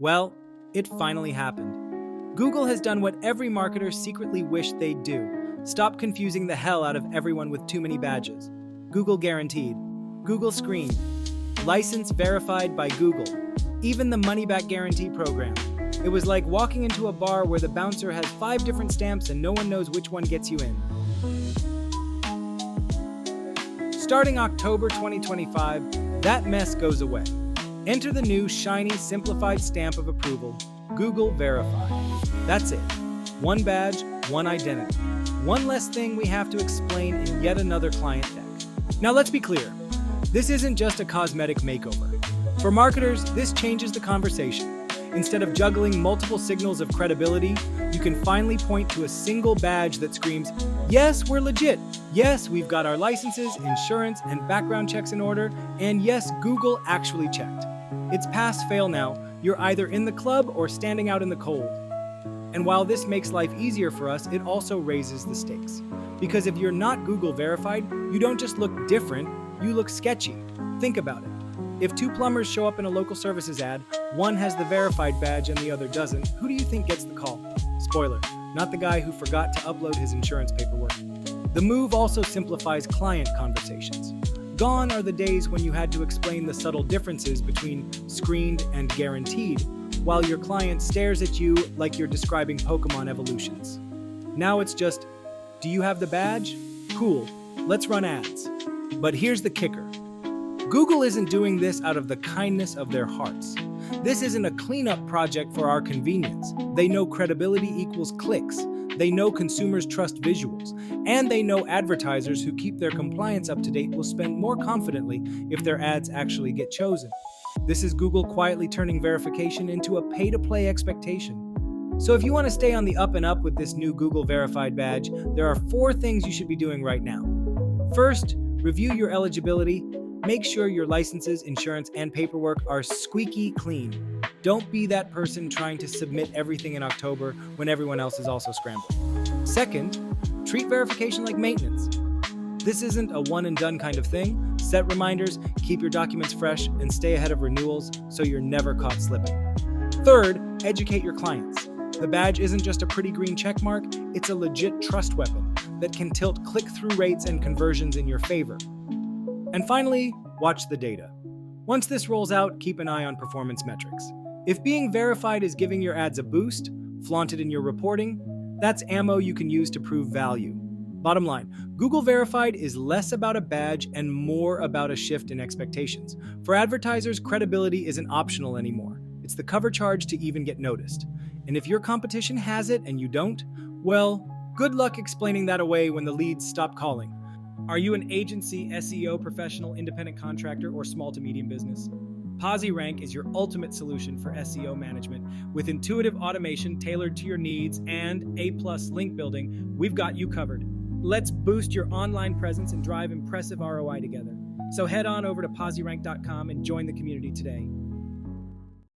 Well, it finally happened. Google has done what every marketer secretly wished they'd do. Stop confusing the hell out of everyone with too many badges. Google Guaranteed, Google Screened, License Verified by Google, even the money-back guarantee program. It was like walking into a bar where the bouncer has 5 different stamps and no one knows which one gets you in. Starting October 2025, that mess goes away. Enter the new, shiny, simplified stamp of approval, Google Verified. That's it. One badge, one identity. One less thing we have to explain in yet another client deck. Now let's be clear. This isn't just a cosmetic makeover. For marketers, this changes the conversation. Instead of juggling multiple signals of credibility, you can finally point to a single badge that screams, yes, we're legit. Yes, we've got our licenses, insurance, and background checks in order. And yes, Google actually checked. It's pass-fail now. You're either in the club or standing out in the cold. And while this makes life easier for us, it also raises the stakes. Because if you're not Google verified, you don't just look different, you look sketchy. Think about it. If 2 plumbers show up in a local services ad, one has the verified badge and the other doesn't, who do you think gets the call? Spoiler, not the guy who forgot to upload his insurance paperwork. The move also simplifies client conversations. Gone are the days when you had to explain the subtle differences between screened and guaranteed, while your client stares at you like you're describing Pokemon evolutions. Now it's just, do you have the badge? Cool, let's run ads. But here's the kicker. Google isn't doing this out of the kindness of their hearts. This isn't a cleanup project for our convenience. They know credibility equals clicks. They know consumers trust visuals. And they know advertisers who keep their compliance up to date will spend more confidently if their ads actually get chosen. This is Google quietly turning verification into a pay-to-play expectation. So if you want to stay on the up and up with this new Google Verified badge, there are 4 things you should be doing right now. First, review your eligibility. Make sure your licenses, insurance, and paperwork are squeaky clean. Don't be that person trying to submit everything in October when everyone else is also scrambled. Second, treat verification like maintenance. This isn't a one-and-done kind of thing. Set reminders, keep your documents fresh, and stay ahead of renewals so you're never caught slipping. Third, educate your clients. The badge isn't just a pretty green check mark, it's a legit trust weapon that can tilt click-through rates and conversions in your favor. And finally, watch the data. Once this rolls out, keep an eye on performance metrics. If being verified is giving your ads a boost, flaunted in your reporting, that's ammo you can use to prove value. Bottom line, Google Verified is less about a badge and more about a shift in expectations. For advertisers, credibility isn't optional anymore. It's the cover charge to even get noticed. And if your competition has it and you don't, well, good luck explaining that away when the leads stop calling. Are you an agency, SEO professional, independent contractor, or small to medium business? PosiRank is your ultimate solution for SEO management. With intuitive automation tailored to your needs and A+ link building, we've got you covered. Let's boost your online presence and drive impressive ROI together. So head on over to posirank.com and join the community today.